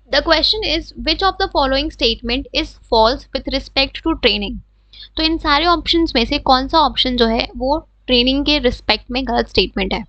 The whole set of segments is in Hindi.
The question is which of the following statement is false with respect to training. तो इन सारे ऑप्शंस में से कौन सा ऑप्शन जो है वो ट्रेनिंग के रिस्पेक्ट में गलत स्टेटमेंट है।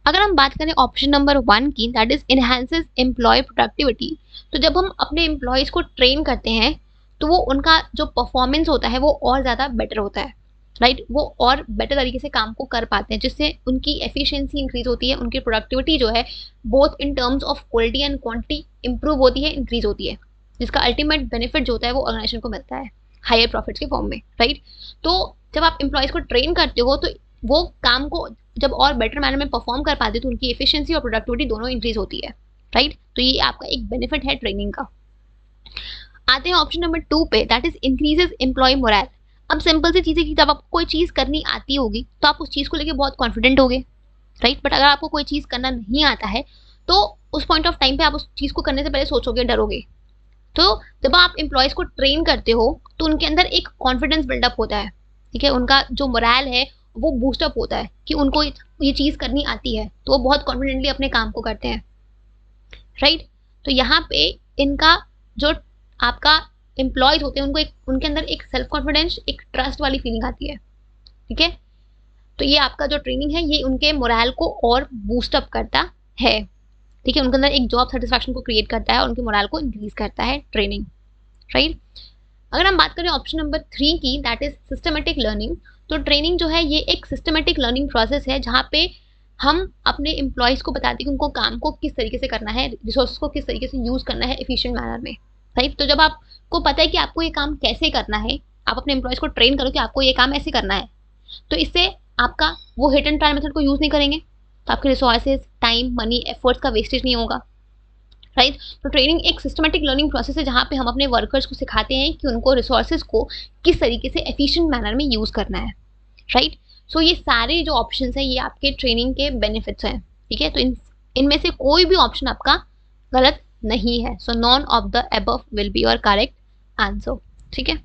अगर हम बात करें ऑप्शन नंबर 1 की, that is enhances employee productivity, तो जब हम अपने एम्प्लॉयज को ट्रेन करते हैं तो वो उनका जो परफॉर्मेंस होता है वो और ज़्यादा बेटर होता है, राइट वो और बेटर तरीके से काम को कर पाते हैं, जिससे उनकी एफिशिएंसी इंक्रीज होती है, उनकी प्रोडक्टिविटी जो है both in terms of quality and quantity improve होती है, इंक्रीज होती है, जिसका अल्टीमेट बेनिफिट जो होता है वो ऑर्गेनाइजेशन को मिलता है हायर प्रॉफिट्स के फॉर्म में, राइट। तो जब आप एम्प्लॉयज को ट्रेन करते हो तो वो काम को जब और बेटर मैनर में परफॉर्म कर पाते हैं तो उनकी एफिशिएंसी और प्रोडक्टिविटी दोनों इंक्रीज होती है, राइट। तो ये आपका एक बेनिफिट है ट्रेनिंग का। आते हैं ऑप्शन नंबर 2 पे, that is increases employee morale. अब सिंपल सी चीज़ है कि जब आपको कोई चीज़ करनी आती होगी तो आप उस चीज़ को लेके बहुत कॉन्फिडेंट होगे, राइट। बट अगर आपको कोई चीज़ करना नहीं आता है तो उस पॉइंट ऑफ टाइम पे आप उस चीज़ को करने से पहले सोचोगे, डरोगे। तो जब आप एम्प्लॉयज़ को ट्रेन करते हो तो उनके अंदर एक कॉन्फिडेंस बिल्डअप होता है, ठीक है, उनका जो मोरल है वो बूस्टअप होता है कि उनको ये चीज़ करनी आती है, तो वो बहुत कॉन्फिडेंटली अपने काम को करते हैं, राइट। तो यहाँ पे इनका जो आपका एम्प्लॉयज होते हैं उनको उनके अंदर एक सेल्फ कॉन्फिडेंस, एक ट्रस्ट वाली फीलिंग आती है, ठीक है। तो ये आपका जो ट्रेनिंग है ये उनके मोरल को और बूस्टअप करता है, ठीक है, उनके अंदर एक जॉब सेटिस्फैक्शन को क्रिएट करता है और उनके मोरल को इंक्रीज करता है ट्रेनिंग, राइट। अगर हम बात करें ऑप्शन नंबर 3 की, दैट इज सिस्टमेटिक लर्निंग, तो ट्रेनिंग जो है ये एक सिस्टमेटिक लर्निंग प्रोसेस है जहाँ पे हम अपने एम्प्लॉयज़ को बताते हैं कि उनको काम को किस तरीके से करना है, रिसोर्स को किस तरीके से यूज़ करना है एफिशिएंट मैनर में, राइट। तो जब आपको पता है कि आपको ये काम कैसे करना है, आप अपने एम्प्लॉयज़ को ट्रेन करो कि आपको ये काम ऐसे करना है, तो इससे आपका वो हिट एंड ट्रायल मेथड को यूज़ नहीं करेंगे, तो आपके रिसोर्सेज, टाइम, मनी, एफर्ट्स का वेस्टेज नहीं होगा, राइट। तो ट्रेनिंग एक सिस्टमेटिक लर्निंग प्रोसेस है जहाँ पे हम अपने वर्कर्स को सिखाते हैं कि उनको रिसोर्सेज को किस तरीके से एफिशिएंट मैनर में यूज़ करना है, राइट। सो ये सारे जो ऑप्शंस हैं ये आपके ट्रेनिंग के बेनिफिट्स हैं, ठीक है। तो इनमें से कोई भी ऑप्शन आपका गलत नहीं है। So none of the above will be your correct answer, ठीक है।